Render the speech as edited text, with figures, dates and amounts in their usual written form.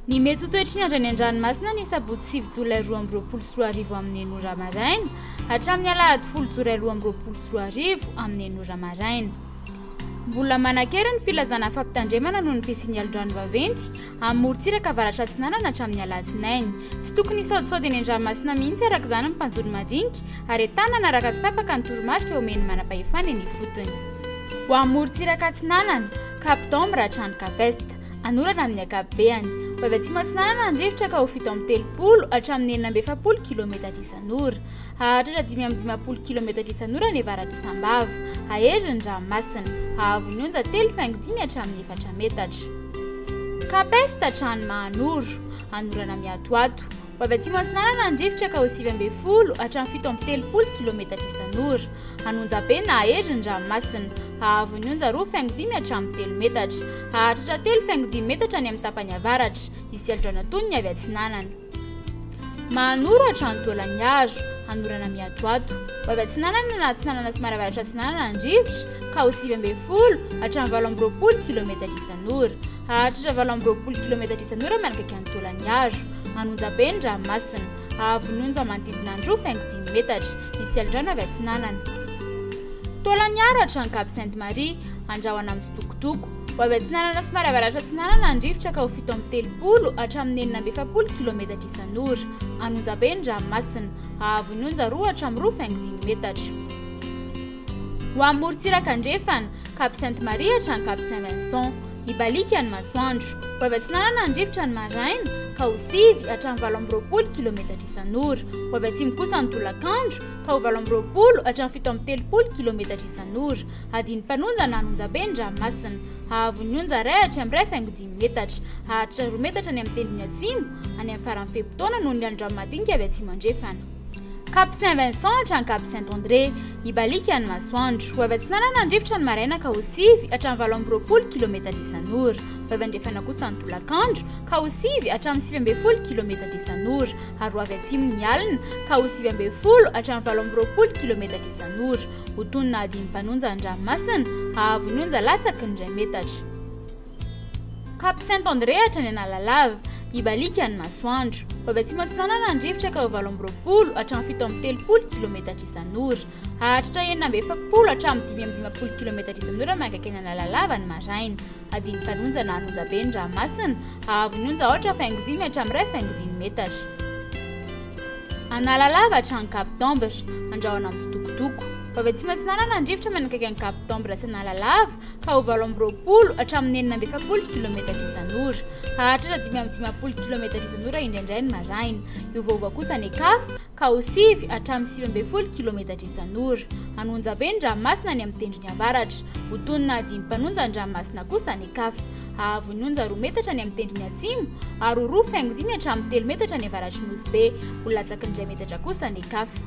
Ny mety ho toetriny andray ny an-dranomasina ny sabotsy 7 jolay 2024 amin'ny 9 maraina hatramin'ny alahady 10 jolay 2024 amin'ny 9 maraina. Mbola manan-kera ny filazana fampitandremana noho ny fisian'alin-drano vaventy amin'ny morontsiraka avaratra Atsinanana hatramin'ny alatsinainy. Tsy tokony hisaodisaody eny an-dranomasina mihitsy araka izany ny mpanjoro madinika ary entanana araka sy tapaka ny toromarika omeny manam-pahefana eny ifotony. Ho amin'ny morontsiraka Atsinanana, Cap d'Ombre hatrany Capesta, anorana amin'ny ankapobeny. Ho avy atsimo Atsinanana andrivotra ka ho fito amin'ny 30 hatramin'ny 470 km isan'ora. Hahatratra 520 km isan'ora ny avaratra Isambava. Ahery ny ranomasina. Ahavon'ny onja 3.5 hatramin'ny 4 metatra. Capesta hatrany Mahanoro, anorana miatoato. Ho avy atsimo Atsinanana andrivotra ka ho 9.10 hatramin'ny 730 km isan'ora. Anonjabe na ahery ny ranomasina. Ahavon'ny onja 2.5 hatramin'ny 3 metatra. Hahatratra 3.5 metatra ny amin'ny tapany avaratra. Isy aldrana tony ny avy Atsinanana. Mahanoro hatrany Tolagnaro, anorana miatoato. Ho avy Atsinanana na Atsinanana sy maravaratra Atsinanana andrivotra ka ho 9.10 hatramin'ny 820 km isan'ora. Hahatratra 820 km isan'ora manakaiky any Tolagnaro. Anonjabe ny ranomasina. Ahavon'ny onja manodidina ny 2.5 metatra. Isy aldrana avy Atsinanana. Tolagnaro hatrany Cap Sainte-Marie, andrahoana amin'ny tsitokotoko. Ho avy Atsinanana sy maravaratra Atsinanana andrivotra ka ho 730 hatramin'ny 470 km isan'ora. Anonjabe ny ranomasina. Ahavon'ny onja 2 hatramin'ny 2.5 metatra. Ho amin'ny morontsiraka andrefana, Cap Sainte-Marie hatrany Cap Saint-Vincent, Ibalika ny masoandro. Ho avy Atsinanana andrivotra ny maraina ka ho 7 hatramin'ny 820 km isan'ora. Ho avy atsimo kosa ny tolakandro ka ho 820 hatramin'ny 730 km isan'ora. Adiny mpanonja na anonjabe ny ranomasina. Ahavon'ny onja 2 hatramin'ny 2.5 metatra. Hahatratra 2 metatra ny amin'ny tendrony atsimo, any amin'ny farany fepotona noho ny alin-drano madinika avy atsimo andrefana. Cap Saint-Vincent hatrany Cap Saint-André, Ibalika ny masoandro. Ho avy Atsinanana andrivotra ny maraina ka ho 7 hatramin'ny 820 km isan'ora. Ho avy andrefana kosa ny tolakandro ka ho 7 hatramin'ny 9.10 km isan'ora. Ary ho avy atsimo ny alina ka ho 9.10 hatramin'ny 820 km isan'ora. Ho tonona adiny mpanonja ny ranomasina. Ahavon'ny onja latsaky ny 2 metatra. Cap Saint-André hatrany Analalava, Ibalika ny masoandro. Ho avy atsimo Atsinanana andrivotra ka ho 8.10 hatramin'ny 730 km isan'ora. Hahatratra 9.70 hatramin'ny 550 km isan'ora manakaiky ny Analalava ny maraina. Adiny mpanonja na anonjabe ny ranomasina. Ahavon'ny onja 8.5 hatramin'ny 2.5 metatra. Analalava hatrany Cap d'Ombre, andrahoana amin'ny tsitokotoko. Ho avy atsimo Atsinanana andrivotra manakaiky ny Cap d'Ombre sy Analalava ka ho 8.10 hatramin'ny 470 km isan'ora. Hahatratra 550 km isan'ora indraindray ny maraina. Iovaova kosa ny Kafa ka ho 7 hatramin'ny 9.10 km isan'ora. Anonjabe ny ranomasina ny amin'ny tendrony avaratra. Ho tonona adiny mpanonja ny ranomasina kosa ny Kafa. Ahavon'ny onja 2 metatra ny amin'ny tendrony atsimo ary 2.5 hatramin'ny 3 metatra ny avaratry Nosy be. Ho latsaky ny 2 metatra kosa ny Kafa.